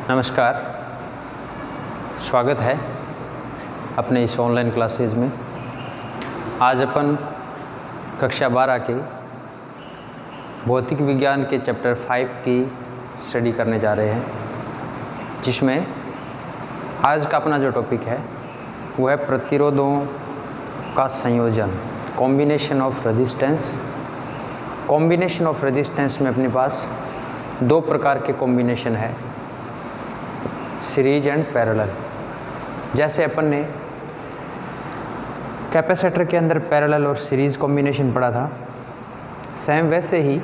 नमस्कार, स्वागत है अपने इस ऑनलाइन क्लासेज में। आज अपन कक्षा 12 के भौतिक विज्ञान के चैप्टर 5 की स्टडी करने जा रहे हैं, जिसमें आज का अपना जो टॉपिक है वो है प्रतिरोधों का संयोजन, combination of resistance. Combination of resistance में अपने पास दो प्रकार के कॉम्बिनेशन है, सीरीज एंड पैरेलल। जैसे अपन ने कैपेसिटर के अंदर पैरेलल और सीरीज कॉम्बिनेशन पढ़ा था, सेम वैसे ही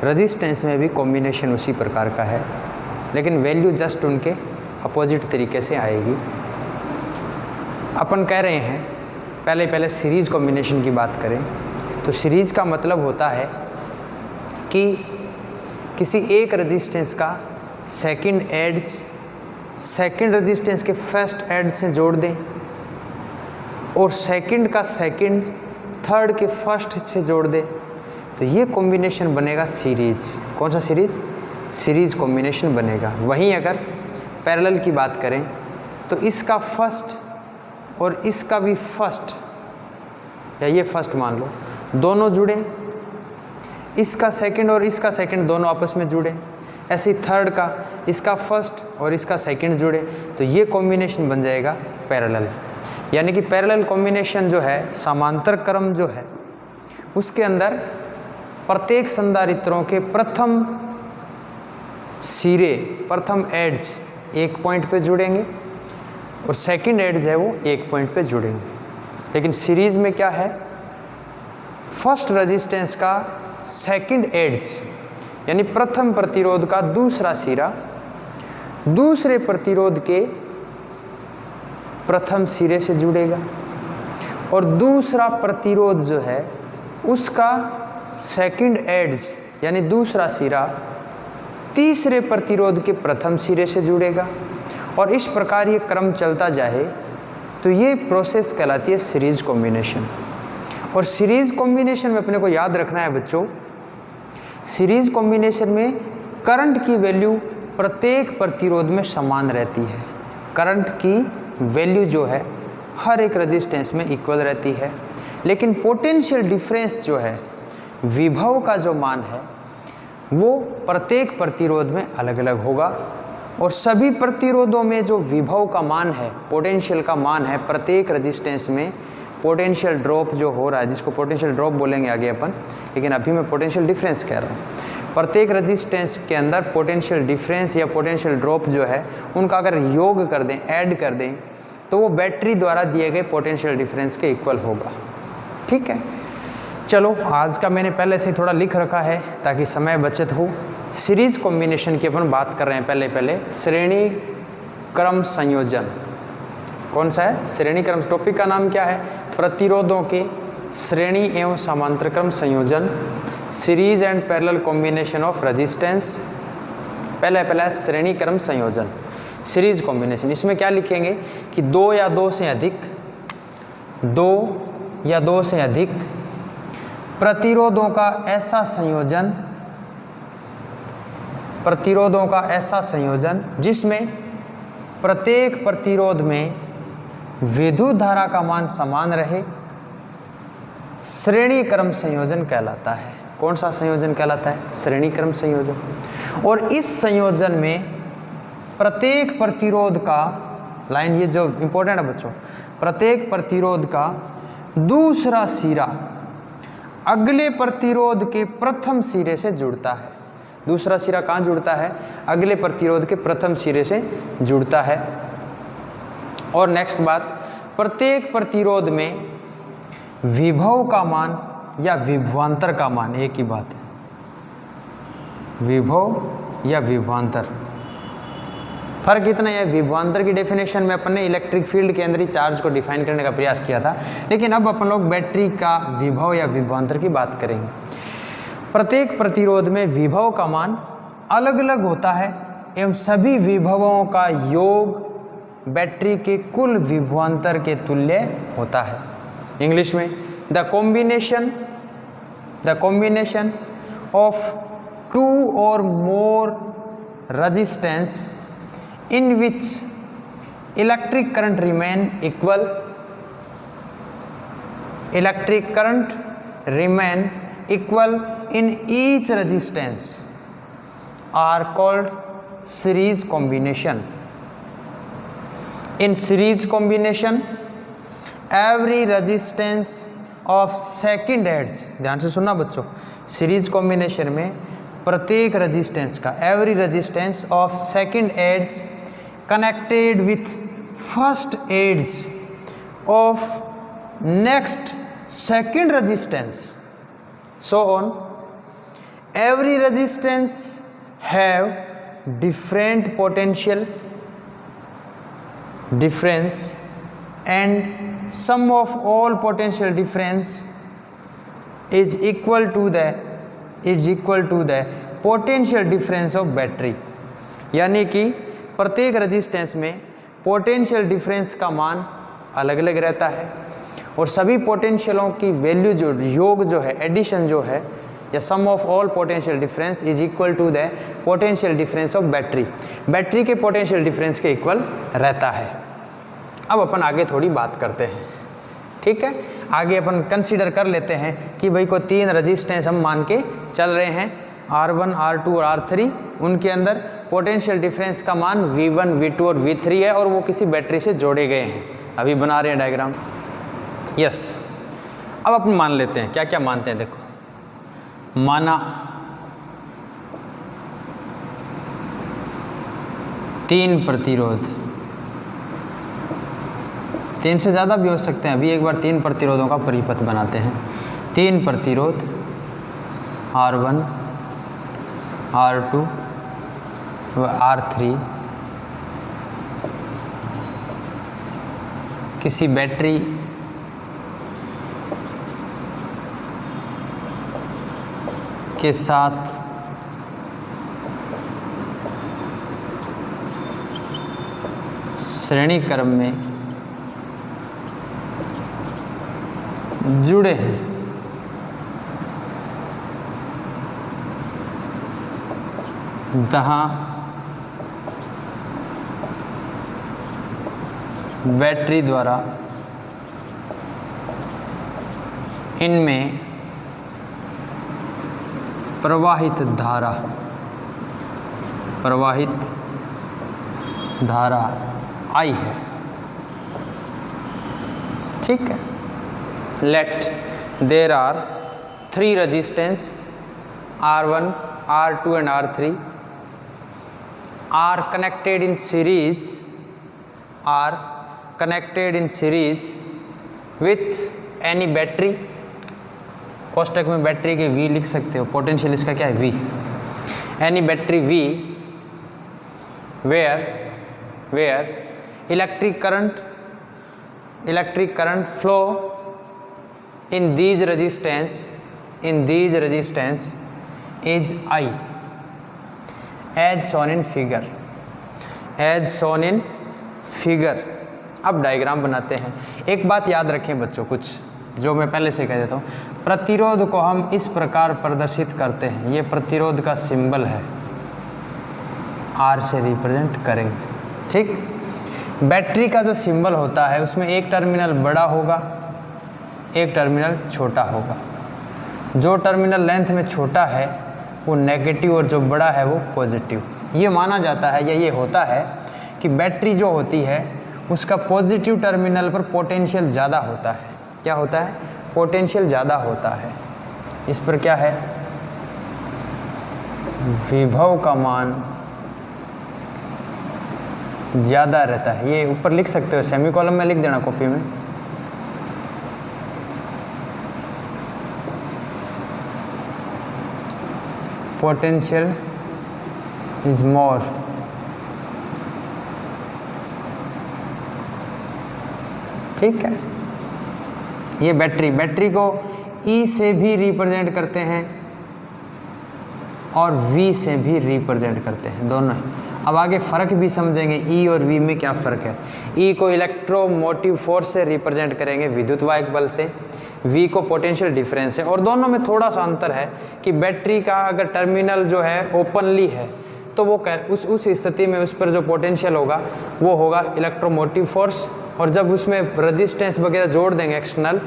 रेजिस्टेंस में भी कॉम्बिनेशन उसी प्रकार का है, लेकिन वैल्यू जस्ट उनके अपोजिट तरीके से आएगी। अपन कह रहे हैं पहले सीरीज कॉम्बिनेशन की बात करें तो सीरीज का मतलब होता है कि किसी एक रेजिस्टेंस का सेकंड एड्स सेकंड रेजिस्टेंस के फर्स्ट एड से जोड़ दें और सेकंड का सेकंड थर्ड के फर्स्ट से जोड़ दें, तो ये कॉम्बिनेशन बनेगा सीरीज। कौन सा सीरीज? सीरीज कॉम्बिनेशन बनेगा। वहीं अगर पैरेलल की बात करें तो इसका फर्स्ट और इसका भी फर्स्ट, या ये फर्स्ट मान लो, दोनों जुड़े, इसका सेकंड और इसका सेकंड दोनों आपस में जुड़े, ऐसे ही थर्ड का इसका फर्स्ट और इसका सेकंड जुड़े, तो ये कॉम्बिनेशन बन जाएगा पैरेलल। यानी कि पैरेलल कॉम्बिनेशन जो है, समांतर क्रम जो है, उसके अंदर प्रत्येक संधारित्रों के प्रथम सिरे, प्रथम एड्स एक पॉइंट पे जुड़ेंगे और सेकंड एड्स है वो एक पॉइंट पे जुड़ेंगे। लेकिन सीरीज में क्या है, फर्स्ट रेजिस्टेंस का सेकंड एड्स यानी प्रथम प्रतिरोध का दूसरा सिरा दूसरे प्रतिरोध के प्रथम सिरे से जुड़ेगा और दूसरा प्रतिरोध जो है उसका सेकंड एड्स यानी दूसरा सिरा तीसरे प्रतिरोध के प्रथम सिरे से जुड़ेगा, और इस प्रकार ये क्रम चलता जाए तो ये प्रोसेस कहलाती है सीरीज कॉम्बिनेशन। और सीरीज कॉम्बिनेशन में अपने को याद रखना है बच्चों, सीरीज कॉम्बिनेशन में करंट की वैल्यू प्रत्येक प्रतिरोध में समान रहती है। करंट की वैल्यू जो है हर एक रेजिस्टेंस में इक्वल रहती है, लेकिन पोटेंशियल डिफरेंस जो है, विभव का जो मान है, वो प्रत्येक प्रतिरोध में अलग अलग होगा। और सभी प्रतिरोधों में जो विभव का मान है, पोटेंशियल का मान है, प्रत्येक रेजिस्टेंस में पोटेंशियल ड्रॉप जो हो रहा है, जिसको पोटेंशियल ड्रॉप बोलेंगे आगे अपन, लेकिन अभी मैं पोटेंशियल डिफरेंस कह रहा हूँ। प्रत्येक रेजिस्टेंस के अंदर पोटेंशियल डिफरेंस या पोटेंशियल ड्रॉप जो है, उनका अगर योग कर दें, ऐड कर दें, तो वो बैटरी द्वारा दिए गए पोटेंशियल डिफरेंस के इक्वल होगा। ठीक है, चलो आज का मैंने पहले से थोड़ा लिख रखा है ताकि समय बचत हो। सीरीज कॉम्बिनेशन की अपन बात कर रहे हैं। पहले श्रेणी क्रम संयोजन। कौन सा है? श्रेणी क्रम। टॉपिक का नाम क्या है? प्रतिरोधों के श्रेणी एवं समांतर क्रम संयोजन, series and parallel combination of resistance. पहला श्रेणी क्रम संयोजन, सीरीज कॉम्बिनेशन। इसमें क्या लिखेंगे कि दो या दो से अधिक प्रतिरोधों का ऐसा संयोजन जिसमें प्रत्येक प्रतिरोध में विद्युत धारा का मान समान रहे, श्रेणी क्रम संयोजन कहलाता है। कौन सा संयोजन कहलाता है? श्रेणी क्रम संयोजन। और इस संयोजन में प्रत्येक प्रतिरोध का, लाइन ये जो इंपॉर्टेंट है बच्चों, प्रत्येक प्रतिरोध का दूसरा सिरा अगले प्रतिरोध के प्रथम सिरे से जुड़ता है। दूसरा सिरा कहाँ जुड़ता है? अगले प्रतिरोध के प्रथम सिरे से जुड़ता है। और नेक्स्ट बात, प्रत्येक प्रतिरोध में विभव का मान या विभवांतर का मान, एक ही बात है, विभव या विभवांतर। फर्क इतना है, विभवांतर की डेफिनेशन में अपन ने इलेक्ट्रिक फील्ड के अंदर ही चार्ज को डिफाइन करने का प्रयास किया था, लेकिन अब अपन लोग बैटरी का विभव या विभवांतर की बात करेंगे। प्रत्येक प्रतिरोध में विभव का मान अलग अलग होता है एवं सभी विभवों का योग बैटरी के कुल विभवांतर के तुल्य होता है। इंग्लिश में द कॉम्बिनेशन ऑफ टू और more resistance in which electric current remain equal, electric current remain equal in each resistance are called series combination. In series combination, every resistance of second adds, ध्यान से सुनना बच्चों, series combination में प्रत्येक resistance का, every resistance of second ends connected with first ends of next second resistance, so on. Every resistance have different potential difference and sum of all potential difference is equal to the potential difference of battery. यानी कि प्रत्येक resistance में potential difference का मान अलग अलग रहता है और सभी पोटेंशियलों की वैल्यू जो योग जो है, एडिशन जो है, या sum of all potential difference is equal to the potential difference of battery, battery के पोटेंशियल डिफरेंस के इक्वल रहता है। अब अपन आगे थोड़ी बात करते हैं, ठीक है। आगे अपन कंसीडर कर लेते हैं कि भाई को 3 रजिस्टेंस हम मान के चल रहे हैं, R1, R2 और R3, उनके अंदर पोटेंशियल डिफरेंस का मान V1, V2 और V3 है और वो किसी बैटरी से जोड़े गए हैं। अभी बना रहे हैं डायग्राम, यस। अब अपन मान लेते हैं, क्या क्या मानते हैं, देखो। माना 3 प्रतिरोध, 3 से ज़्यादा भी हो सकते हैं। अभी एक बार 3 प्रतिरोधों का परिपथ बनाते हैं। 3 प्रतिरोध R1, R2 व R3 किसी बैटरी के साथ श्रेणी क्रम में जुड़े हैं। जहाँ बैटरी द्वारा इनमें प्रवाहित धारा आई है, ठीक है। Let there are 3 resistance R1, R2 and R3 are connected in series with any battery। कोष्टक में बैटरी के V लिख सकते हो, पोटेंशियल इसका क्या है V। Any battery V where electric current flow in these resistance is I as shown in figure। अब diagram बनाते हैं। एक बात याद रखें बच्चों, कुछ जो मैं पहले से कह देता हूँ, प्रतिरोध को हम इस प्रकार प्रदर्शित करते हैं। ये प्रतिरोध का सिंबल है, R से रिप्रेजेंट करेंगे, ठीक। बैटरी का जो सिंबल होता है उसमें एक टर्मिनल बड़ा होगा, एक टर्मिनल छोटा होगा। जो टर्मिनल लेंथ में छोटा है वो नेगेटिव और जो बड़ा है वो पॉजिटिव। ये माना जाता है या ये होता है कि बैटरी जो होती है उसका पॉजिटिव टर्मिनल पर पोटेंशियल ज़्यादा होता है। क्या होता है? पोटेंशियल ज़्यादा होता है। इस पर क्या है? विभव का मान ज़्यादा रहता है। ये ऊपर लिख सकते हो, सेमीकोलन में लिख देना कॉपी में। पोटेंशियल इज मोर, ठीक है। ये बैटरी को E से भी रिप्रेजेंट करते हैं और V से भी रिप्रेजेंट करते हैं, दोनों। अब आगे फ़र्क भी समझेंगे, E और V में क्या फ़र्क है। E को इलेक्ट्रोमोटिव फोर्स से रिप्रेजेंट करेंगे, विद्युतवाहक बल से। V को पोटेंशियल डिफरेंस है। और दोनों में थोड़ा सा अंतर है कि बैटरी का अगर टर्मिनल जो है ओपनली है तो वो उस स्थिति में उस पर जो पोटेंशियल होगा वो होगा इलेक्ट्रोमोटिव फोर्स, और जब उसमें रेजिस्टेंस वगैरह जोड़ देंगे एक्सटर्नल,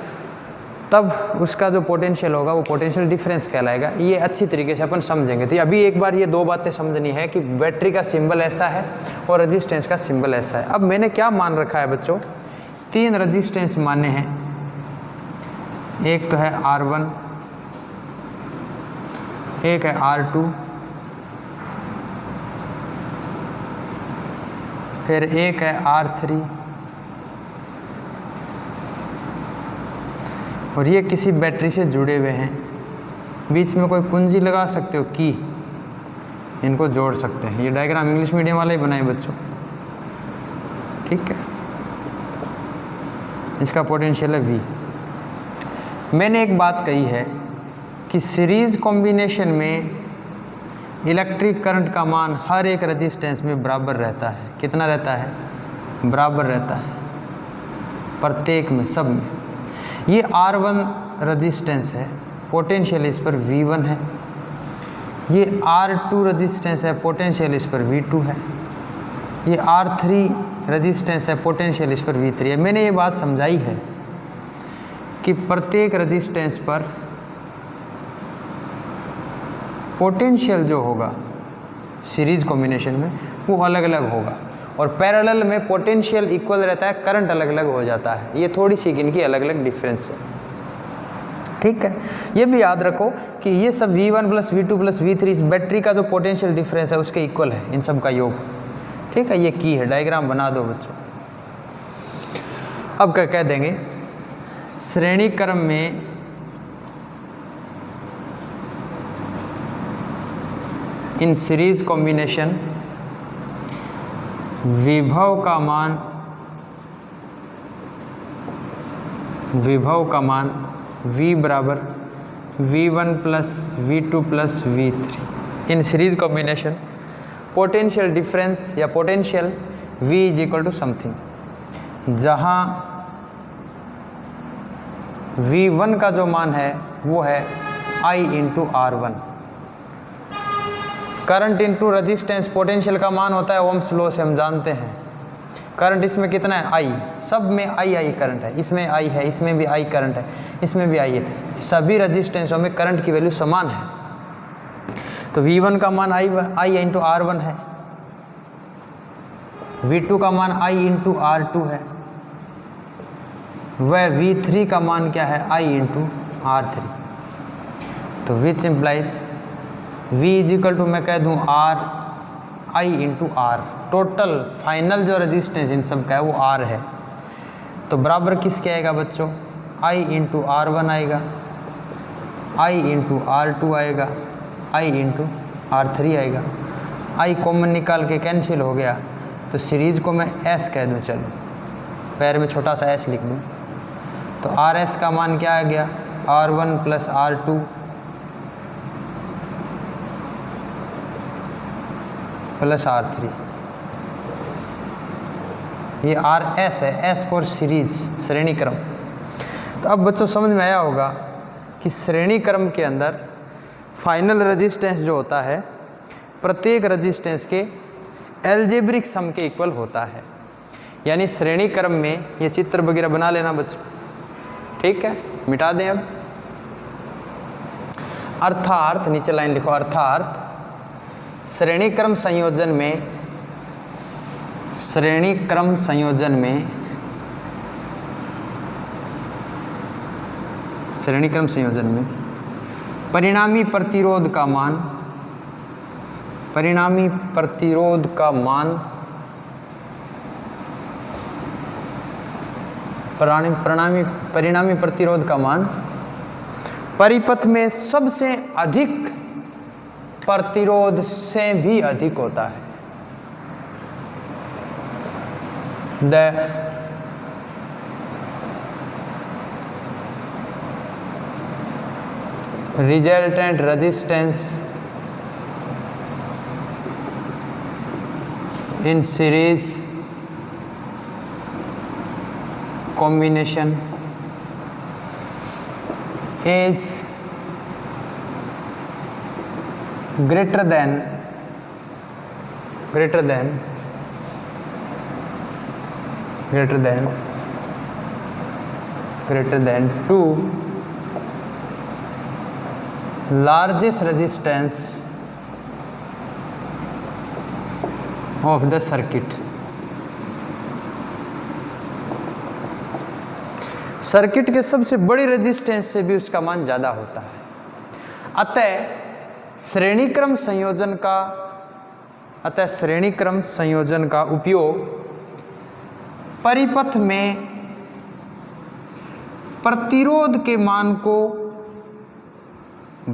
तब उसका जो पोटेंशियल होगा वो पोटेंशियल डिफरेंस कहलाएगा। ये अच्छी तरीके से अपन समझेंगे। तो अभी एक बार ये दो बातें समझनी है कि बैटरी का सिंबल ऐसा है और रेजिस्टेंस का सिंबल ऐसा है। अब मैंने क्या मान रखा है बच्चों, 3 रेजिस्टेंस माने हैं। एक तो है R1, एक है R2, फिर एक है R3, और ये किसी बैटरी से जुड़े हुए हैं। बीच में कोई कुंजी लगा सकते हो, की, इनको जोड़ सकते हैं। ये डायग्राम इंग्लिश मीडियम वाले ही बनाए बच्चों, ठीक है। इसका पोटेंशियल है V। मैंने एक बात कही है कि सीरीज कॉम्बिनेशन में इलेक्ट्रिक करंट का मान हर एक रेजिस्टेंस में बराबर रहता है। कितना रहता है? बराबर रहता है प्रत्येक में, सब में। ये R1 रेजिस्टेंस है, पोटेंशियल इस पर V1 है। ये R2 रेजिस्टेंस है, पोटेंशियल इस पर V2 है। ये R3 रेजिस्टेंस है, पोटेंशियल इस पर V3 है। मैंने ये बात समझाई है कि प्रत्येक रेजिस्टेंस पर पोटेंशियल जो होगा सीरीज कॉम्बिनेशन में वो अलग अलग होगा, और पैरेलल में पोटेंशियल इक्वल रहता है, करंट अलग अलग हो जाता है। ये थोड़ी सी इनकी अलग अलग डिफरेंस है, ठीक है। ये भी याद रखो कि ये सब V1 + V2 + V3 इस बैटरी का जो पोटेंशियल डिफरेंस है उसके इक्वल है, इन सब का योग, ठीक है। ये की है, डायग्राम बना दो बच्चों। अब क्या कह देंगे, श्रेणी क्रम में इन सीरीज कॉम्बिनेशन विभव का मान V बराबर V1 + V2 + V3। In series combination potential difference या पोटेंशियल V = समथिंग, जहाँ V1 का जो मान है वो है I × R1। Current into resistance potential का मान होता है ओम्स लॉ से, हम जानते हैं। करंट इसमें कितना है? I, सब में I करंट है, इसमें I है, इसमें भी I करंट है, इसमें भी I है। सभी रेजिस्टेंसों में करंट की वैल्यू समान है। तो V1 का मान I × R1 है, V2 का मान I × R2 है, वह V3 का मान क्या है? I × R3। तो विच इम्प्लाइज V = मैं कह दूँ I × R। टोटल फाइनल जो रेजिस्टेंस इन सब का है वो R है। तो बराबर किसके आएगा बच्चों? I × R1 आएगा, I × R2 आएगा, I × R3 आएगा। I कॉमन निकाल के कैंसिल हो गया, तो सीरीज़ को मैं S कह दूँ, चलो पैर में छोटा सा S लिख दूँ। तो RS का मान क्या आ गया? R1 + R2 + R3। ये RS है, S फॉर सीरीज, श्रेणी क्रम। तो अब बच्चों समझ में आया होगा कि श्रेणी क्रम के अंदर फाइनल रेजिस्टेंस जो होता है प्रत्येक रेजिस्टेंस के एल्जेब्रिक सम के इक्वल होता है। यानी श्रेणी क्रम में ये चित्र वगैरह बना लेना बच्चों, ठीक है। मिटा दें अब। अर्थात नीचे लाइन लिखो, अर्थात श्रेणी क्रम संयोजन में परिणामी प्रतिरोध का मान परिपथ में सबसे अधिक प्रतिरोध से भी अधिक होता है। The resultant resistance in series combination is greater than greater than to largest resistance of the circuit. Circuit के सबसे बड़ी रेजिस्टेंस से भी उसका मान ज़्यादा होता है। अतः श्रेणीक्रम संयोजन का उपयोग परिपथ में प्रतिरोध के मान को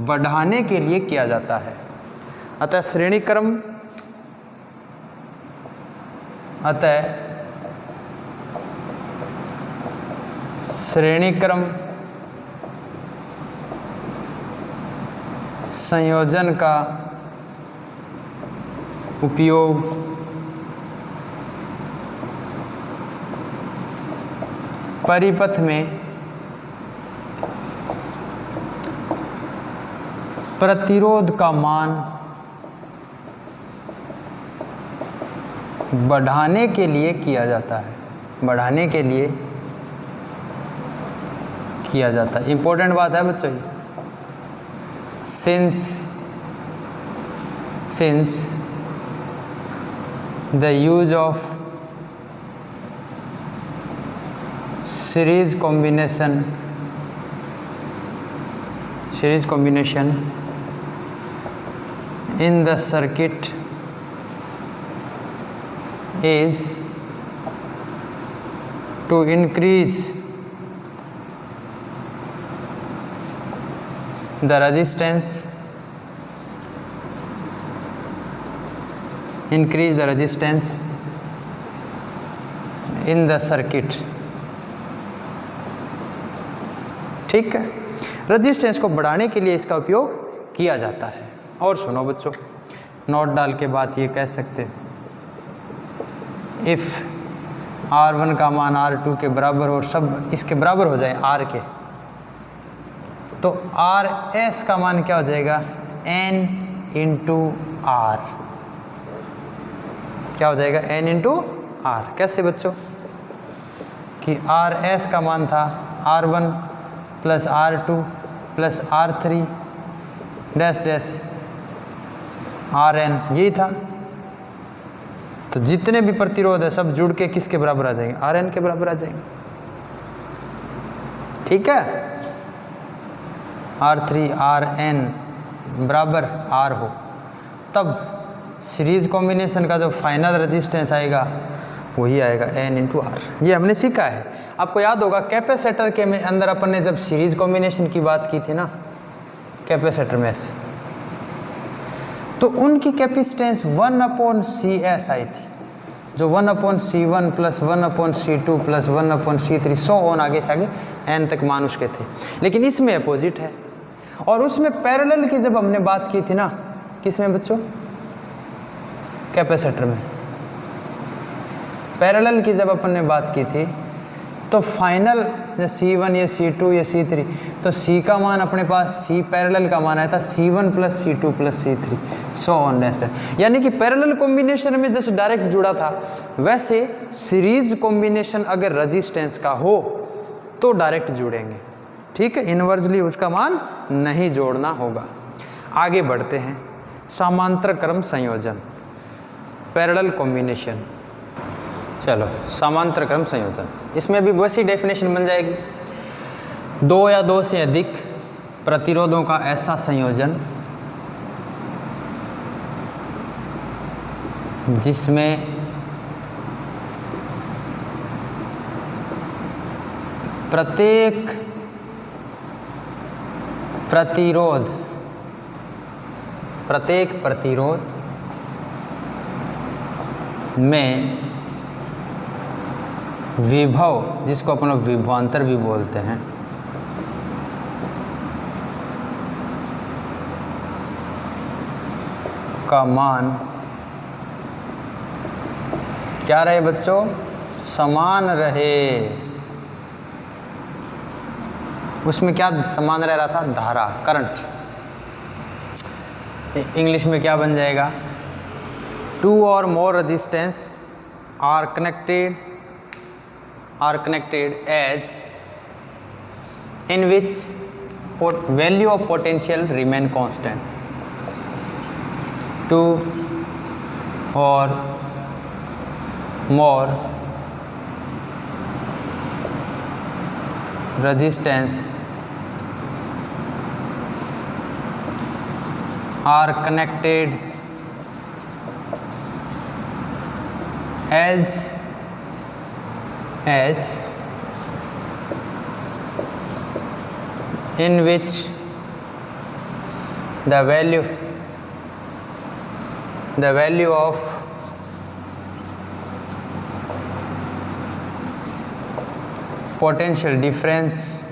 बढ़ाने के लिए किया जाता है। अतः श्रेणीक्रम संयोजन का उपयोग परिपथ में प्रतिरोध का मान बढ़ाने के लिए किया जाता है। इंपॉर्टेंट बात है बच्चों ये। since the use of series combination in the circuit is to increase the resistance in the circuit। ठीक है, रेजिस्टेंस को बढ़ाने के लिए इसका उपयोग किया जाता है। और सुनो बच्चों, नोट डाल के बात ये कह सकते हैं, इफ़ R1 का मान R2 के बराबर हो, सब इसके बराबर हो जाए R के, तो RS का मान क्या हो जाएगा? N into R। क्या हो जाएगा? N into R। कैसे बच्चों? कि RS का मान था R1 plus R2 plus R3 dash dash RN, यही था। तो जितने भी प्रतिरोध है सब जुड़ के किसके बराबर आ जाएंगे? RN के बराबर आ जाएंगे। ठीक है, R3 RN बराबर R हो, तब सीरीज कॉम्बिनेशन का जो फाइनल रेजिस्टेंस आएगा वही आएगा N इंटू R। ये हमने सीखा है। आपको याद होगा कैपेसिटर के में अंदर अपन ने जब सीरीज कॉम्बिनेशन की बात की थी ना, कैपेसिटर में से, तो उनकी कैपेसिटेंस 1/CS आई थी, जो 1/C1 plus 1/C2 plus 1/C3 so on आगे से आगे N तक मान उसके थे। लेकिन इसमें अपोजिट है। और उसमें पैरेलल की जब हमने बात की थी ना, किसमें बच्चों? कैपेसिटर में। पैरेलल की जब अपन ने बात की थी तो फाइनल C1 या C2 या C3, तो C का मान अपने पास, C पैरेलल का मान आया था C1 plus C2 plus C3 so on next. यानी कि पैरेलल कॉम्बिनेशन में जैसे डायरेक्ट जुड़ा था, वैसे सीरीज कॉम्बिनेशन अगर रेजिस्टेंस का हो तो डायरेक्ट जुड़ेंगे। ठीक है, इनवर्सली उसका मान नहीं जोड़ना होगा। आगे बढ़ते हैं, समांतर क्रम संयोजन, पैरेलल कॉम्बिनेशन। चलो, समांतर क्रम संयोजन, इसमें भी वैसी डेफिनेशन बन जाएगी, दो या दो से अधिक प्रतिरोधों का ऐसा संयोजन जिसमें प्रत्येक प्रतिरोध में विभव, जिसको अपन विभवांतर भी बोलते हैं, का मान क्या रहे बच्चों? समान रहे। उसमें क्या समान रह रहा था? धारा, करंट। इंग्लिश में क्या बन जाएगा? 2 or more resistance are connected as in which value of potential remain constant. 2 or more resistance are connected as in which the value of potential difference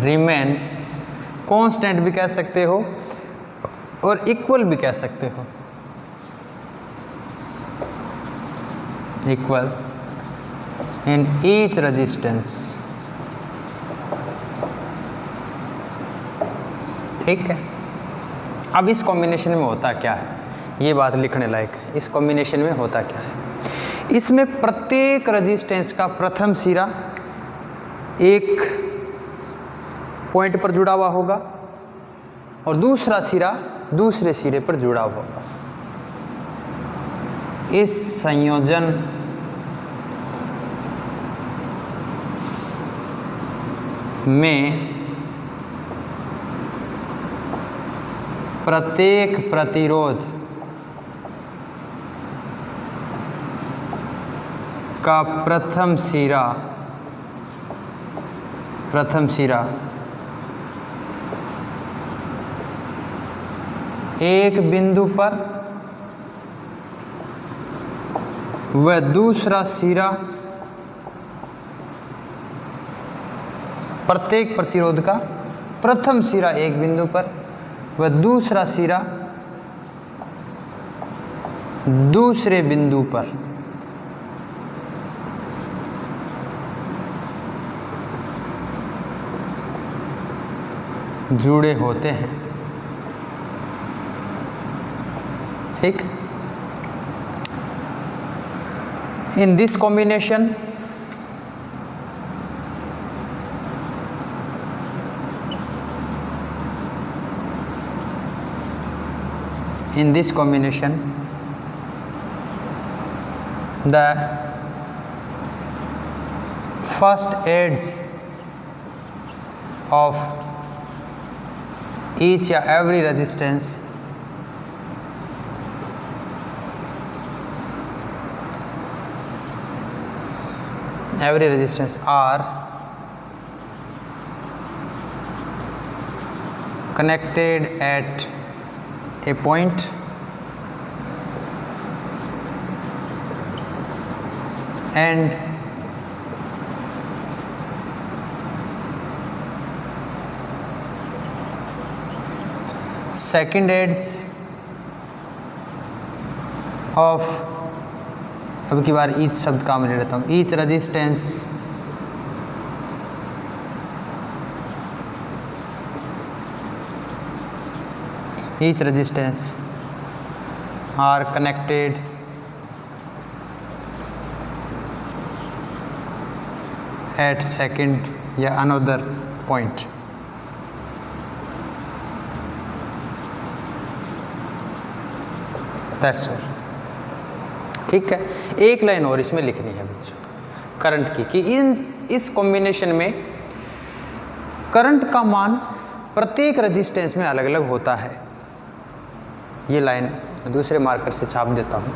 remain constant भी कह सकते हो और इक्वल भी कह सकते हो, इक्वल इन ईच रेजिस्टेंस। ठीक है, अब इस कॉम्बिनेशन में होता क्या है, ये बात लिखने लायक है। इस कॉम्बिनेशन में होता क्या है, इसमें प्रत्येक रेजिस्टेंस का प्रथम सिरा एक पॉइंट पर जुड़ा हुआ होगा और दूसरा सिरा दूसरे सिरे पर जुड़ा हुआ होगा। इस संयोजन में प्रत्येक प्रतिरोध का प्रथम सिरा एक बिंदु पर व दूसरा सिरा प्रत्येक प्रतिरोध का प्रथम सिरा एक बिंदु पर व दूसरा सिरा दूसरे बिंदु पर जुड़े होते हैं। ठीक, in this combination the first edge of each या every resistance are connected at a point and second edge of, अब की बार ईच शब्द काम ले लेता हूँ, each resistance R connected eight second या अनदर पॉइंट। That's all. ठीक है, एक लाइन और इसमें लिखनी है बच्चों करंट की, कि इस कॉम्बिनेशन में करंट का मान प्रत्येक रेजिस्टेंस में अलग अलग होता है। ये लाइन दूसरे मार्कर से छाप देता हूँ।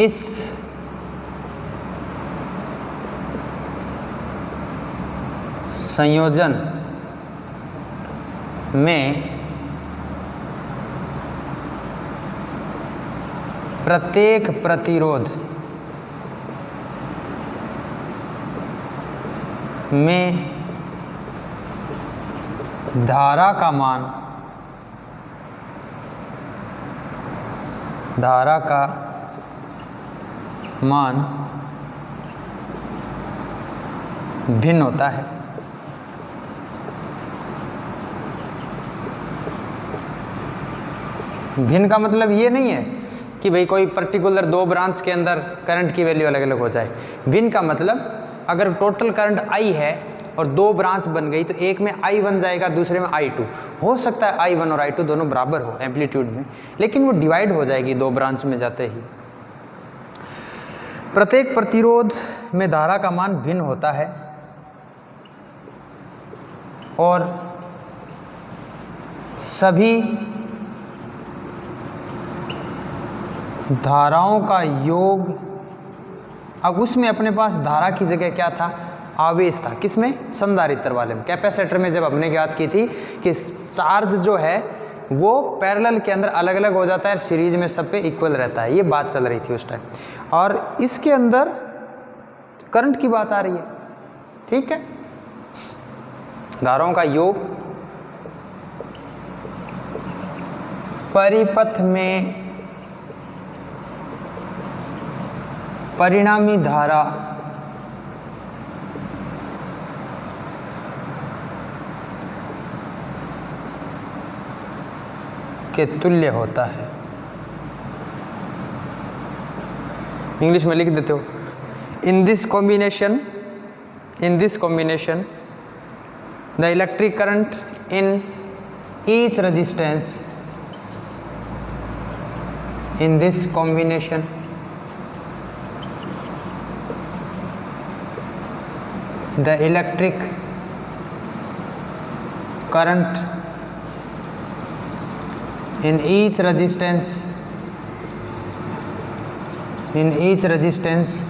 इस संयोजन में प्रत्येक प्रतिरोध में धारा का मान भिन्न होता है। भिन्न का मतलब ये नहीं है कि भाई कोई पर्टिकुलर दो ब्रांच के अंदर करंट की वैल्यू अलग अलग हो जाए। भिन्न का मतलब अगर टोटल करंट I है और दो ब्रांच बन गई तो एक में I बन जाएगा, दूसरे में I2। हो सकता है I1 और I2 दोनों बराबर हो एम्पलीट्यूड में, लेकिन वो डिवाइड हो जाएगी दो ब्रांच में जाते ही। प्रत्येक प्रतिरोध में धारा का मान भिन्न होता है और सभी धाराओं का योग, अब उसमें अपने पास धारा की जगह क्या था, आवेश था। किसमें? संधारित्र वाले में। कैपेसिटर में जब हमने याद की थी कि चार्ज जो है वो पैरेलल के अंदर अलग अलग हो जाता है, सीरीज में सब पे इक्वल रहता है, ये बात चल रही थी उस टाइम। और इसके अंदर करंट की बात आ रही है, ठीक है। धाराओं का योग परिपथ में परिणामी धारा के तुल्य होता है। इंग्लिश में लिख देते हो, in this combination the electric current in each resistance, in this combination the electric current in each resistance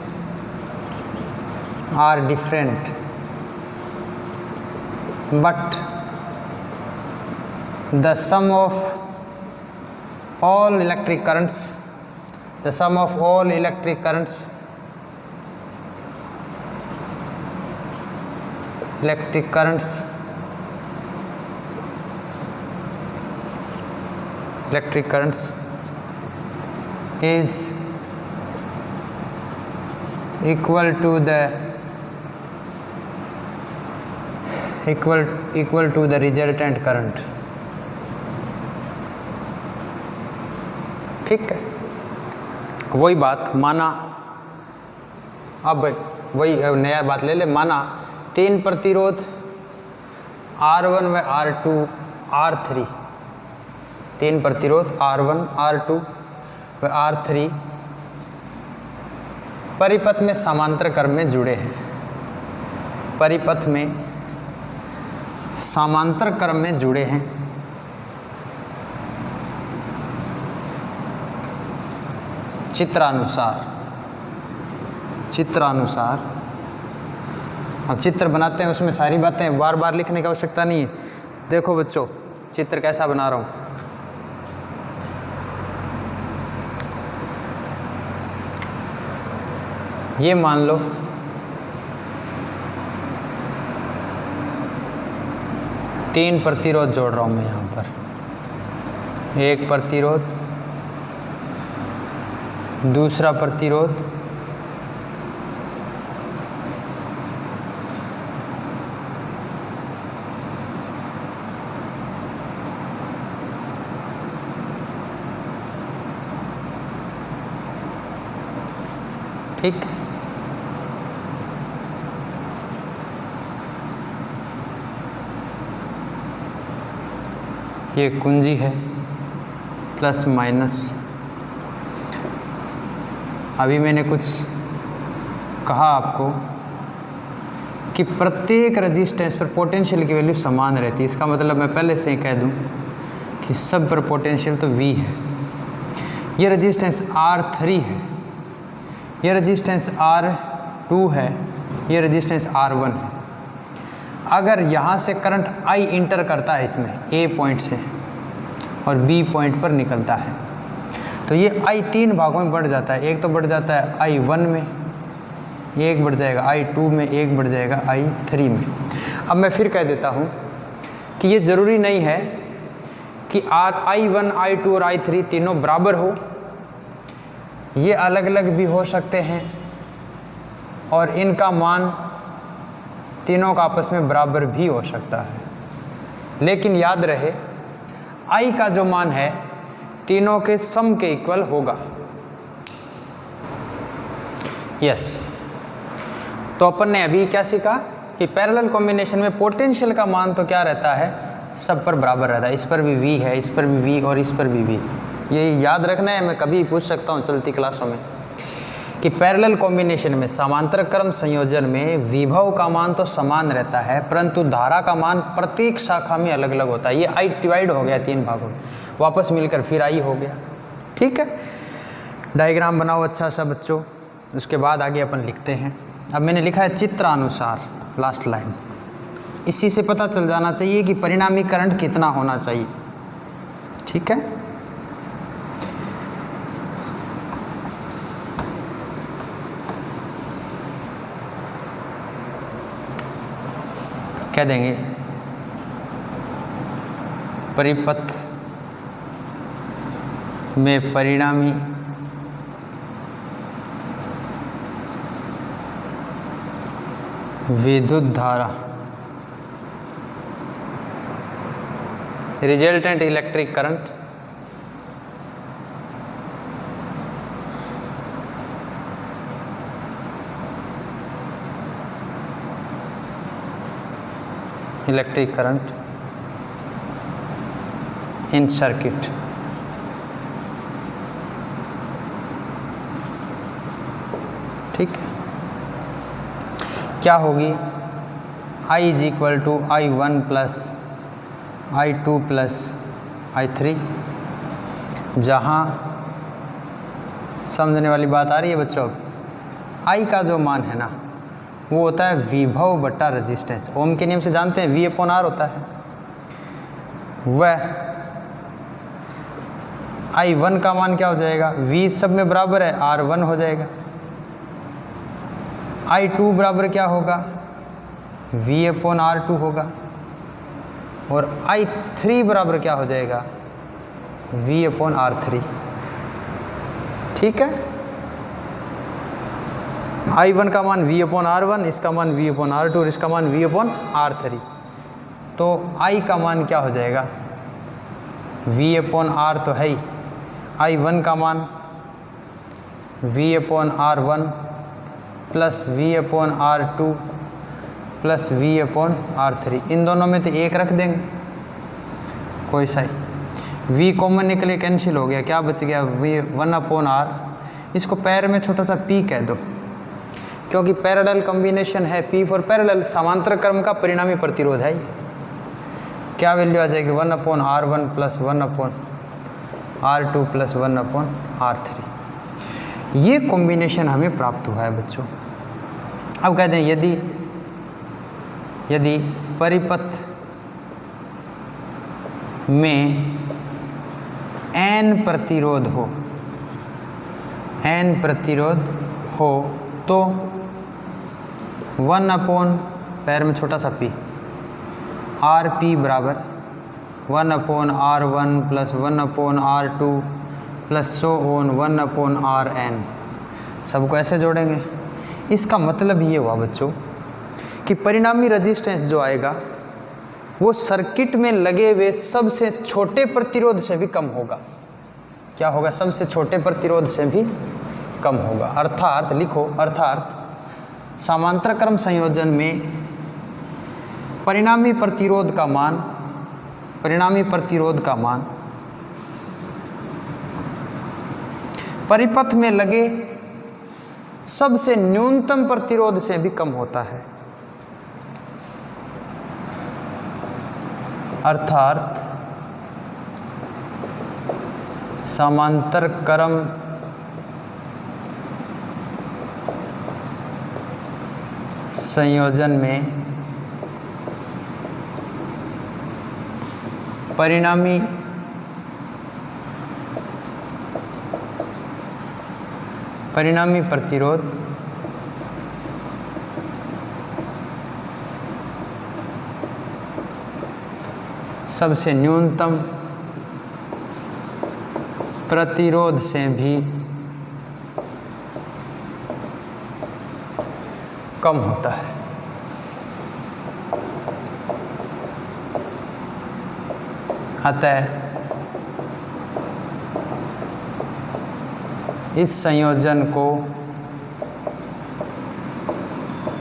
are different, but the sum of all electric currents is equal to the resultant current। ठीक है, वही बात माना, अब वही नया बात ले ले। माना तीन प्रतिरोध R1 व R2 R3, तीन प्रतिरोध R1 R2 व R3 परिपथ में समांतर क्रम में जुड़े हैं, परिपथ में समांतर क्रम में जुड़े हैं। चित्रानुसार अब चित्र बनाते हैं, उसमें सारी बातें बार बार लिखने की आवश्यकता नहीं है। देखो बच्चों, चित्र कैसा बना रहा हूँ। ये मान लो तीन प्रतिरोध जोड़ रहा हूँ मैं यहाँ पर, एक प्रतिरोध, दूसरा प्रतिरोध, ठीक। ये कुंजी है प्लस माइनस। अभी मैंने कुछ कहा आपको कि प्रत्येक रेजिस्टेंस पर पोटेंशियल की वैल्यू समान रहती है। इसका मतलब मैं पहले से ही कह दूं कि सब पर पोटेंशियल तो V है। ये रेजिस्टेंस R3 है, ये रेजिस्टेंस R2 है, ये रेजिस्टेंस R1 है। अगर यहाँ से करंट I इंटर करता है इसमें A पॉइंट से और B पॉइंट पर निकलता है, तो ये I तीन भागों में बढ़ जाता है। एक तो बढ़ जाता है I1 में, एक बढ़ जाएगा I2 में, एक बढ़ जाएगा I3 में। अब मैं फिर कह देता हूँ कि ये ज़रूरी नहीं है कि I1, I2 और I3 तीनों बराबर हो, ये अलग अलग भी हो सकते हैं और इनका मान तीनों का आपस में बराबर भी हो सकता है, लेकिन याद रहे I का जो मान है तीनों के सम के इक्वल होगा। यस, तो अपन ने अभी क्या सीखा कि पैरेलल कॉम्बिनेशन में पोटेंशियल का मान तो क्या रहता है, सब पर बराबर रहता है। इस पर भी V है, इस पर भी V और इस पर भी V। ये याद रखना है, मैं कभी पूछ सकता हूँ चलती क्लासों में कि पैरेलल कॉम्बिनेशन में समांतर क्रम संयोजन में विभव का मान तो समान रहता है, परंतु धारा का मान प्रत्येक शाखा में अलग अलग होता है। ये I डिवाइड हो गया 3 भागों में, वापस मिलकर फिर I हो गया। ठीक है, डायग्राम बनाओ अच्छा सा बच्चों, उसके बाद आगे अपन लिखते हैं। अब मैंने लिखा है चित्रानुसार, लास्ट लाइन। इसी से पता चल जाना चाहिए कि परिणामी करंट कितना होना चाहिए। ठीक है, कह देंगे परिपथ में परिणामी विद्युत धारा resultant electric current in circuit ठीक है, क्या होगी I is equal to I1 plus I2 plus I3। जहाँ समझने वाली बात आ रही है बच्चों, I का जो मान है ना वो होता है विभव बटा रेजिस्टेंस। ओम के नियम से जानते हैं V/R होता है। वह I1 का मान क्या हो जाएगा, V सब में बराबर है R1 हो जाएगा। I2 बराबर क्या होगा, V/R2 होगा। और I3 बराबर क्या हो जाएगा, V/R3। ठीक है, I1 का मान V/R1, इसका मान V/R2 और इसका मान V/R3। तो I का मान क्या हो जाएगा, V/R तो है ही, I1 का मान V/R1 plus V/R2 plus V/R3। इन दोनों में तो एक रख देंगे कोई सा ही, V कॉमन निकले कैंसिल हो गया, क्या बच गया V1/R। इसको पैर में छोटा सा P कह दो, क्योंकि पैरेलल कॉम्बिनेशन है, P फॉर पैरेलल, समांतर क्रम का परिणामी प्रतिरोध है। क्या वैल्यू आ जाएगी 1/R1 plus 1/R2 plus 1/R3। ये कॉम्बिनेशन हमें प्राप्त हुआ है बच्चों। अब कहते हैं यदि परिपथ में n प्रतिरोध हो तो 1/ पैर में छोटा सा p Rp बराबर 1/R1 plus 1/R2 plus so on 1/Rn। सबको ऐसे जोड़ेंगे। इसका मतलब ये हुआ बच्चों कि परिणामी रेजिस्टेंस जो आएगा वो सर्किट में लगे हुए सबसे छोटे प्रतिरोध से भी कम होगा। क्या होगा, सबसे छोटे प्रतिरोध से भी कम होगा। अर्थात लिखो, अर्थात समांतर क्रम संयोजन में परिणामी प्रतिरोध का मान परिपथ में लगे सबसे न्यूनतम प्रतिरोध से भी कम होता है। अर्थात समांतर क्रम संयोजन में परिणामी प्रतिरोध सबसे न्यूनतम प्रतिरोध से भी कम होता है। अतः इस संयोजन को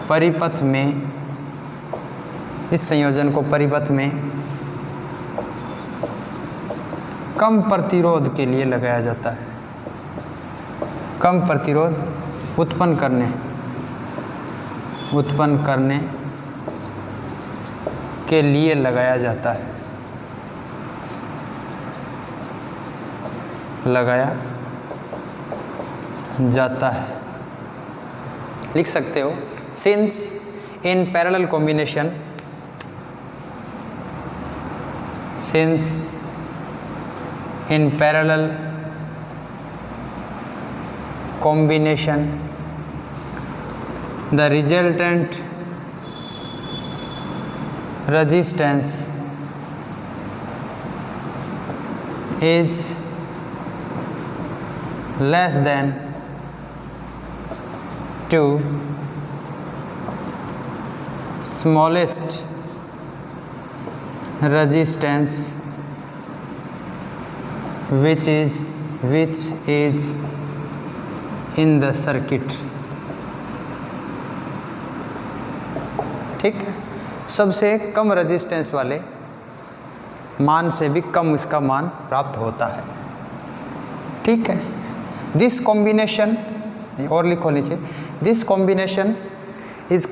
परिपथ में कम प्रतिरोध के लिए लगाया जाता है। कम प्रतिरोध उत्पन्न करने के लिए लगाया जाता है। लिख सकते हो, since in parallel combination, the resultant resistance is less than to smallest resistance which is in the circuit। ठीक है, सबसे कम रेजिस्टेंस वाले मान से भी कम इसका मान प्राप्त होता है। ठीक है, दिस कॉम्बिनेशन, और लिखो नीचे, this combination is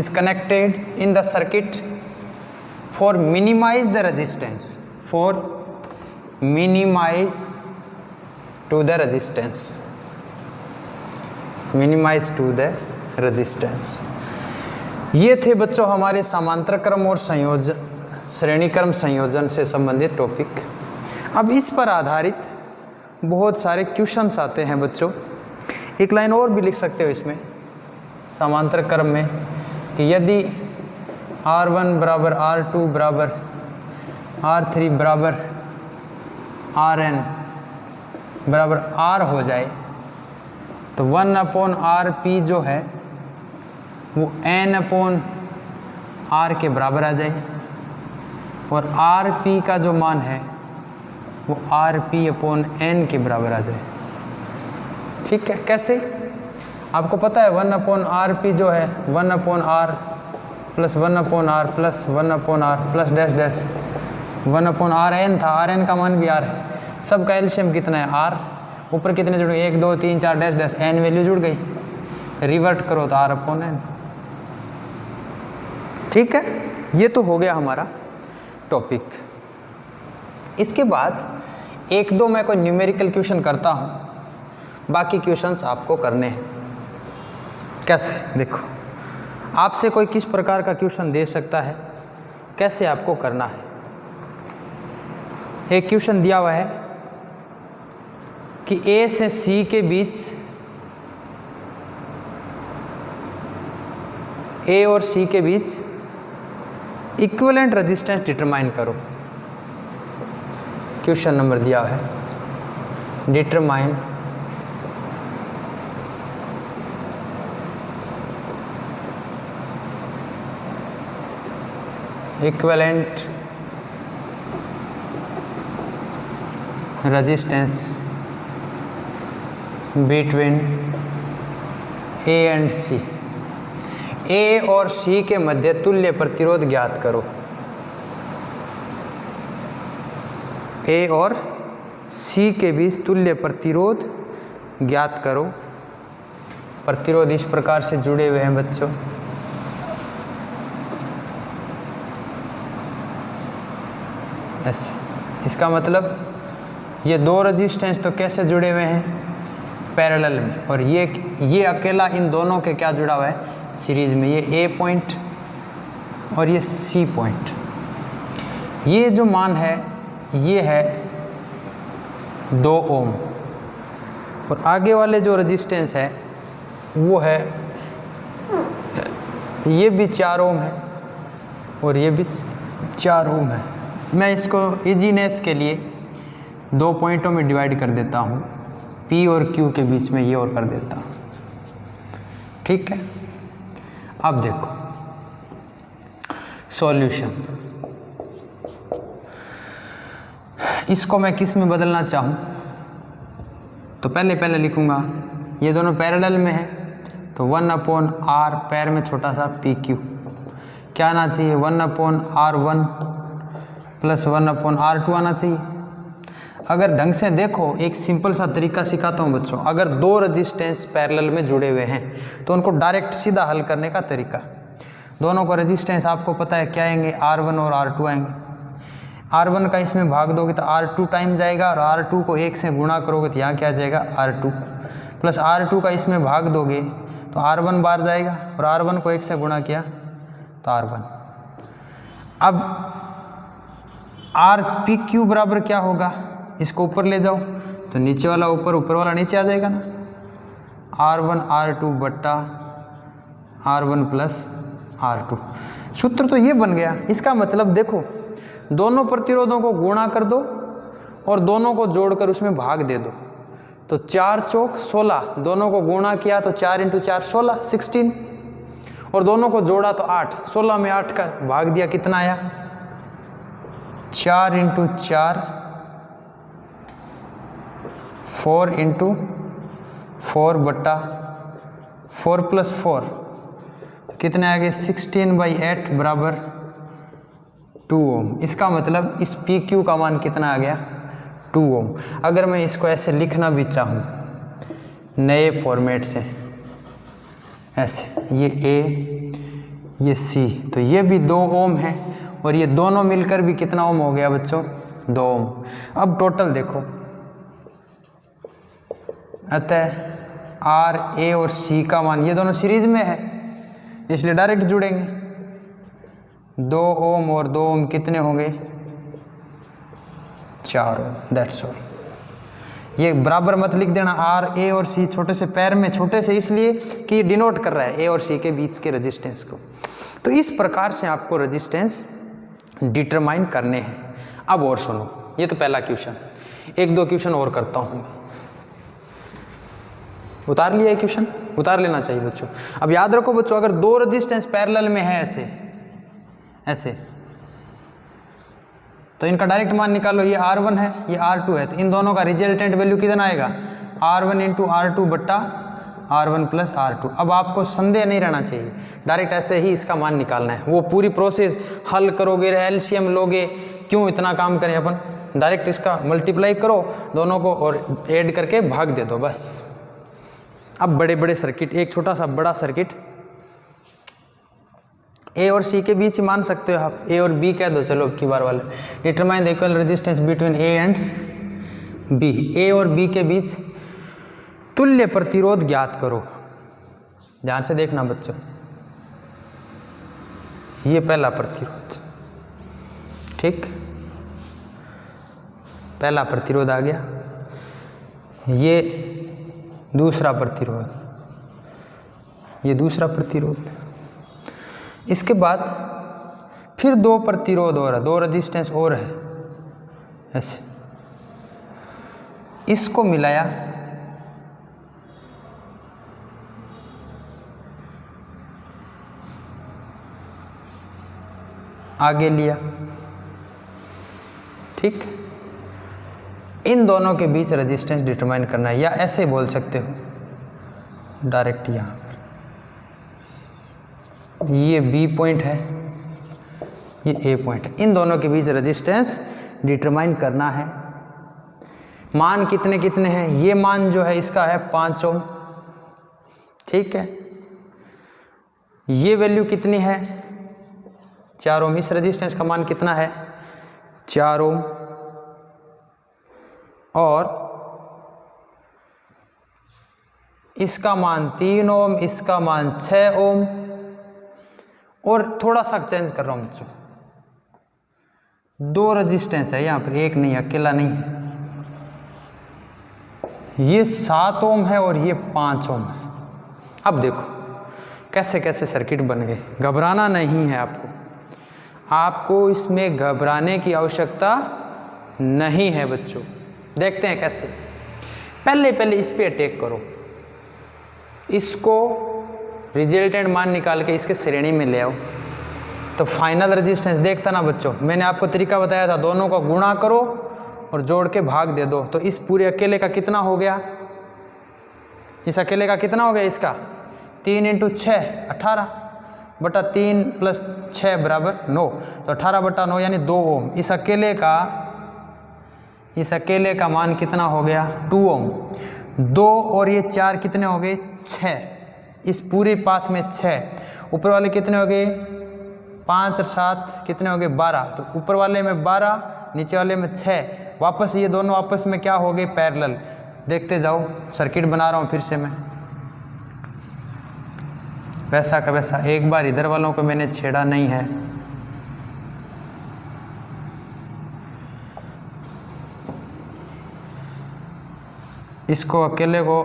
connected in the circuit for minimize the resistance, minimize to the resistance. ये थे बच्चों हमारे समांतर क्रम और श्रेणी क्रम संयोजन से संबंधित टॉपिक। अब इस पर आधारित बहुत सारे क्वेश्चंस आते हैं बच्चों। एक लाइन और भी लिख सकते हो इसमें समांतर क्रम में कि यदि R1 बराबर R2 बराबर R3 बराबर Rn बराबर R हो जाए तो 1/Rp जो है वो n/R के बराबर आ जाए, और Rp का जो मान है वो Rp/n के बराबर आ जाए। ठीक है, कैसे? आपको पता है 1/Rp जो है 1/R plus 1/R plus 1/R plus dash dash 1/Rn था। Rn का मान भी R है। सब का एलसीएम कितना है? R। ऊपर कितने जुड़ गए? 1 2 3 4 डैश डैश n वैल्यू जुड़ गई। रिवर्ट करो तो R/n। ठीक है, ये तो हो गया हमारा टॉपिक। इसके बाद 1-2 मैं कोई न्यूमेरिकल क्वेश्चन करता हूँ, बाकी क्वेश्चंस आपको करने हैं। कैसे? देखो, आपसे कोई किस प्रकार का क्वेश्चन दे सकता है, कैसे आपको करना है। एक क्वेश्चन दिया हुआ है कि A से C के बीच, A और C के बीच इक्विवेलेंट रेजिस्टेंस डिटरमाइन करो। क्वेश्चन नंबर दिया है, determine equivalent resistance between A and C। A और C के मध्य तुल्य प्रतिरोध ज्ञात करो। A और C के बीच तुल्य प्रतिरोध ज्ञात करो। प्रतिरोध इस प्रकार से जुड़े हुए हैं बच्चों। ऐसे, इसका मतलब ये दो रेजिस्टेंस तो कैसे जुड़े हुए हैं? पैरेलल में। और ये अकेला इन दोनों के क्या जुड़ा हुआ है? सीरीज में। ये A पॉइंट और ये C पॉइंट। ये जो मान है ये है 2 ओम, और आगे वाले जो रेजिस्टेंस है वो है, ये भी 4 ओम है और ये भी 4 ओम है। मैं इसको इजीनेस के लिए 2 पॉइंटों में डिवाइड कर देता हूँ, P और Q के बीच में ये और कर देता हूँ। ठीक है, अब देखो, सॉल्यूशन। इसको मैं किस में बदलना चाहूँ तो पहले लिखूँगा, ये दोनों पैरेलल में है तो 1/r पैर में छोटा सा PQ क्या आना चाहिए 1/r1 प्लस 1/r2 आना चाहिए। अगर ढंग से देखो, एक सिंपल सा तरीका सिखाता हूँ बच्चों। अगर दो रेजिस्टेंस पैरेलल में जुड़े हुए हैं तो उनको डायरेक्ट सीधा हल करने का तरीका, दोनों को रेजिस्टेंस आपको पता है क्या आएंगे, R1 और R2 आएंगे। R1 का इसमें भाग दोगे तो R2 टाइम जाएगा और R2 को 1 से गुणा करोगे तो यहाँ क्या जाएगा R2, प्लस R2 का इसमें भाग दोगे तो R1 बार जाएगा और R1 को 1 से गुणा किया तो R1। अब RPQ बराबर क्या होगा, इसको ऊपर ले जाओ तो नीचे वाला ऊपर, ऊपर वाला नीचे आ जाएगा ना, R1 R2 बट्टा R1 प्लस R2। सूत्र तो ये बन गया। इसका मतलब देखो, दोनों प्रतिरोधों को गुणा कर दो और दोनों को जोड़कर उसमें भाग दे दो तो 4 चौक 16, दोनों को गुणा किया तो 4 × 4 16 16, और दोनों को जोड़ा तो 8, 16 में 8 का भाग दिया कितना आया 4 × 4 4 × 4 बट्टा 4 + 4 तो कितने आ गए 16/8 बराबर 2 ओम। इसका मतलब इस PQ का मान कितना आ गया 2 ओम। अगर मैं इसको ऐसे लिखना भी चाहूँ नए फॉर्मेट से, ऐसे ये A ये C, तो ये भी 2 ओम है और ये दोनों मिलकर भी कितना ओम हो गया बच्चों 2 ओम। अब टोटल देखो, अतः R A और C का मान, ये दोनों सीरीज में है इसलिए डायरेक्ट जुड़ेंगे, 2 ओम और 2 ओम कितने होंगे 4 ओम। That's all. ये बराबर मत लिख देना R A और C छोटे से पैर में, छोटे से इसलिए कि ये डिनोट कर रहा है A और C के बीच के रेजिस्टेंस को। तो इस प्रकार से आपको रेजिस्टेंस डिटरमाइन करने हैं। अब और सुनो, ये तो पहला क्वेश्चन, 1-2 क्वेश्चन और करता हूँ। उतार लिया है क्वेश्चन, उतार लेना चाहिए बच्चों। अब याद रखो बच्चों, अगर दो रेजिस्टेंस पैरेलल में है ऐसे तो इनका डायरेक्ट मान निकालो, ये R1 है ये R2 है, तो इन दोनों का रिजल्टेंट वैल्यू कितना आएगा R1 × R2 बट्टा R1 प्लस R2। अब आपको संदेह नहीं रहना चाहिए, डायरेक्ट ऐसे ही इसका मान निकालना है। वो पूरी प्रोसेस हल करोगे, एलसीएम लोगे, क्यों इतना काम करें अपन, डायरेक्ट इसका मल्टीप्लाई करो दोनों को और ऐड करके भाग दे दो बस। अब बड़े बड़े सर्किट, एक छोटा सा बड़ा सर्किट A और C के बीच ही मान सकते हो आप, A और B कह दो चलो अब की बार वाले। Determine the equal resistance between A and B, A और B के बीच तुल्य प्रतिरोध ज्ञात करो। ध्यान से देखना बच्चों, ये पहला प्रतिरोध, ठीक, पहला प्रतिरोध आ गया, ये दूसरा प्रतिरोध, ये दूसरा प्रतिरोध। इसके बाद फिर 2 प्रतिरोध और है, 2 रेजिस्टेंस और है ऐसे, इसको मिलाया, आगे लिया, ठीक। इन दोनों के बीच रेजिस्टेंस डिटरमाइन करना है, या ऐसे बोल सकते हो डायरेक्ट, यहाँ ये B पॉइंट है, ये A पॉइंट है, इन दोनों के बीच रेजिस्टेंस डिटरमाइन करना है। मान कितने कितने हैं, ये मान जो है इसका है 5 ओम, ठीक है, ये वैल्यू कितनी है 4 ओम, इस रेजिस्टेंस का मान कितना है 4 ओम, और इसका मान 3 ओम, इसका मान 6 ओम, और थोड़ा सा चेंज कर रहा हूं बच्चों, 2 रेजिस्टेंस है यहाँ पर, एक नहीं, अकेला नहीं है, ये 7 ओम है और ये 5 ओम है। अब देखो कैसे कैसे सर्किट बन गए। घबराना नहीं है आपको, आपको इसमें घबराने की आवश्यकता नहीं है बच्चों। देखते हैं कैसे। पहले इस पे अटैक करो, इसको रिजल्टेंट मान निकाल के इसके श्रेणी में ले आओ, तो फाइनल रेजिस्टेंस देखता ना बच्चों, मैंने आपको तरीका बताया था, दोनों को गुणा करो और जोड़ के भाग दे दो। तो इस पूरे अकेले का कितना हो गया, इस अकेले का कितना हो गया, इसका 3 × 6 18 बटा 3 + 6 बराबर 9, तो 18 बटा 9 यानी 2 ओम। इस अकेले का मान कितना हो गया, 2 ओम। 2 और ये 4 कितने हो गए, 6। इस पूरे पाथ में 6, ऊपर वाले कितने हो गए, 5 और 7 कितने हो गए, 12। तो ऊपर वाले में 12, नीचे वाले में 6। वापस ये दोनों आपस में क्या हो गए, पैरेलल। देखते जाओ, सर्किट बना रहा हूँ फिर से मैं, वैसा का वैसा। एक बार इधर वालों को मैंने छेड़ा नहीं है, इसको अकेले को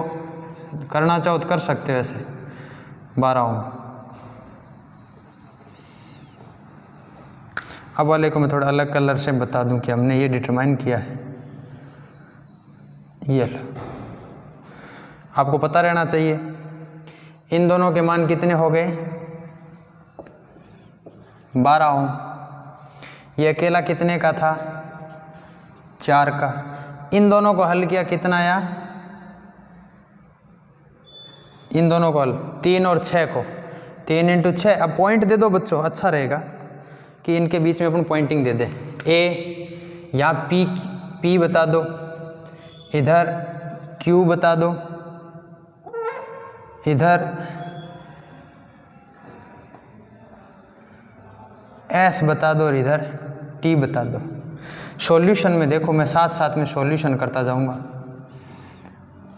करना चाहो तो कर सकते हो ऐसे। 12 ओम। अब वाले को मैं थोड़ा अलग कलर से बता दूं कि हमने ये डिटरमाइन किया है। ये लो, आपको पता रहना चाहिए इन दोनों के मान कितने हो गए, 12 ओम। ये अकेला कितने का था, 4 का। इन दोनों को हल किया, कितना आया, इन दोनों को हल 3 और 6 को, 3 × 6। अब पॉइंट दे दो बच्चों, अच्छा रहेगा कि इनके बीच में अपन पॉइंटिंग दे दें। ए यहाँ पी बता दो, इधर क्यू बता दो, इधर एस बता दो और इधर टी बता दो। सॉल्यूशन में देखो, मैं साथ साथ में सॉल्यूशन करता जाऊंगा।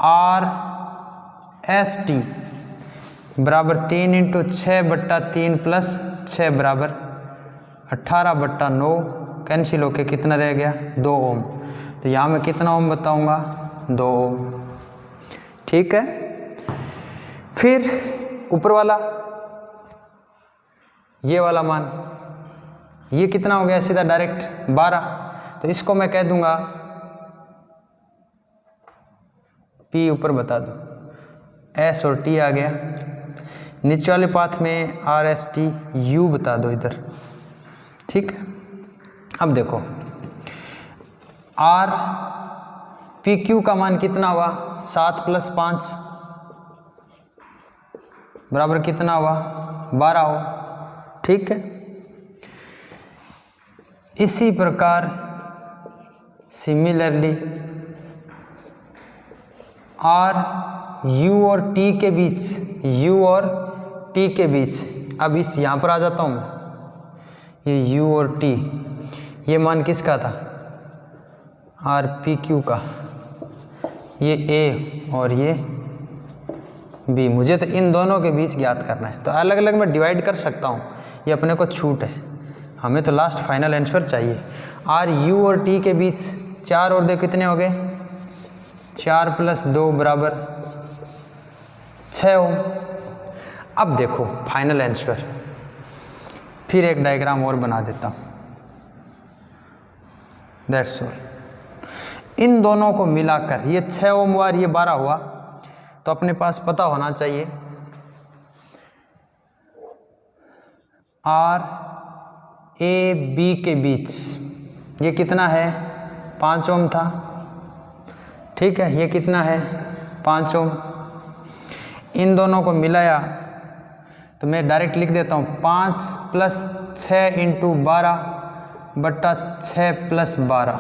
आर एस टी बराबर 3 × 6 बटा 3 + 6 बराबर 18 बटा 9, कैंसिल होके कितना रह गया, 2 ओम। तो यहाँ मैं कितना ओम बताऊंगा, 2 ओम। ठीक है। फिर ऊपर वाला ये वाला मान, ये कितना हो गया, सीधा डायरेक्ट 12। तो इसको मैं कह दूंगा P, ऊपर बता दो S और T आ गया। नीचे वाले पाथ में R S T U बता दो इधर। ठीक है। अब देखो R P Q का मान कितना हुआ, 7 + 5 बराबर कितना हुआ, 12 हो। ठीक है। इसी प्रकार सिमिलरली R U और T के बीच, U और T के बीच, अब इस यहाँ पर आ जाता हूँ मैं, ये U और T, ये मान किसका था, R P Q का, ये A और ये B। मुझे तो इन दोनों के बीच ज्ञात करना है, तो अलग अलग मैं डिवाइड कर सकता हूँ, ये अपने को छूट है, हमें तो लास्ट फाइनल आंसर चाहिए। R U और T के बीच 4 और 2 कितने हो गए, 4 + 2 बराबर 6 ओम। अब देखो फाइनल आंसर, फिर एक डायग्राम और बना देता हूँ, दैट्स ऑल। इन दोनों को मिलाकर ये 6 ओम हुआ, ये 12 हुआ, तो अपने पास पता होना चाहिए R A B के बीच ये कितना है, 5 ओम था। ठीक है, ये कितना है, 5 ओम। इन दोनों को मिलाया तो मैं डायरेक्ट लिख देता हूँ, 5 + 6 × 12 बटा 6 + 12,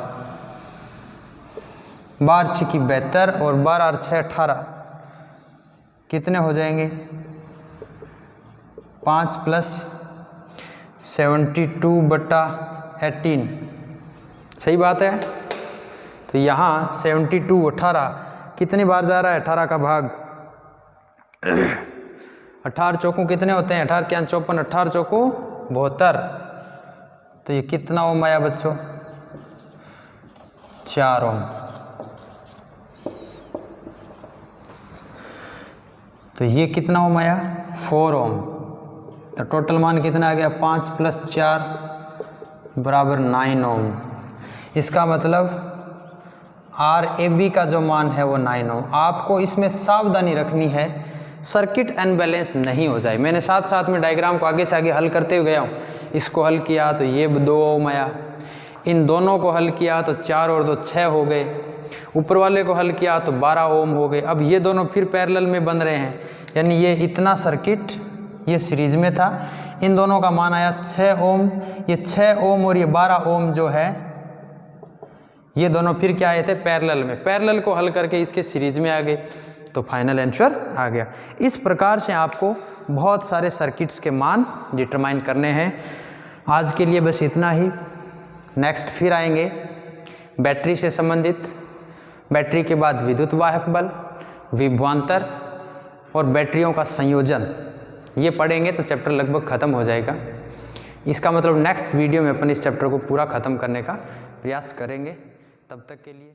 12 × 6 = 72 और 12 और 6 = 18, कितने हो जाएंगे, 5 + 72 बटा 18। सही बात है। तो यहाँ 72 18 कितनी बार जा रहा है, 18 का भाग 18 चौकों कितने होते हैं, 18 × 54, 18 चौकों 72। तो ये कितना ओम आया बच्चों, 4 ओम। तो ये कितना ओम आया, 4 ओम। तो टोटल मान कितना आ गया, 5 + 4 बराबर 9 ओम। इसका मतलब RAB का जो मान है वो 9 ओम। आपको इसमें सावधानी रखनी है सर्किट अनबैलेंस नहीं हो जाए। मैंने साथ साथ में डायग्राम को आगे से आगे हल करते हुए गया हूँ। इसको हल किया तो ये 2 ओम आया, इन दोनों को हल किया तो 4 और 2 6 हो गए, ऊपर वाले को हल किया तो 12 ओम हो गए। अब ये दोनों फिर पैरेलल में बन रहे हैं, यानी ये इतना सर्किट ये सीरीज में था, इन दोनों का मान आया 6 ओम। ये 6 ओम और ये 12 ओम जो है ये दोनों फिर क्या आए थे, पैरेलल में। पैरेलल को हल करके इसके सीरीज में आ गए, तो फाइनल आंसर आ गया। इस प्रकार से आपको बहुत सारे सर्किट्स के मान डिटरमाइन करने हैं। आज के लिए बस इतना ही। नेक्स्ट फिर आएंगे बैटरी से संबंधित, बैटरी के बाद विद्युत वाहक बल, विभवांतर और बैटरियों का संयोजन, ये पढ़ेंगे तो चैप्टर लगभग ख़त्म हो जाएगा। इसका मतलब नेक्स्ट वीडियो में अपन इस चैप्टर को पूरा ख़त्म करने का प्रयास करेंगे। तब तक के लिए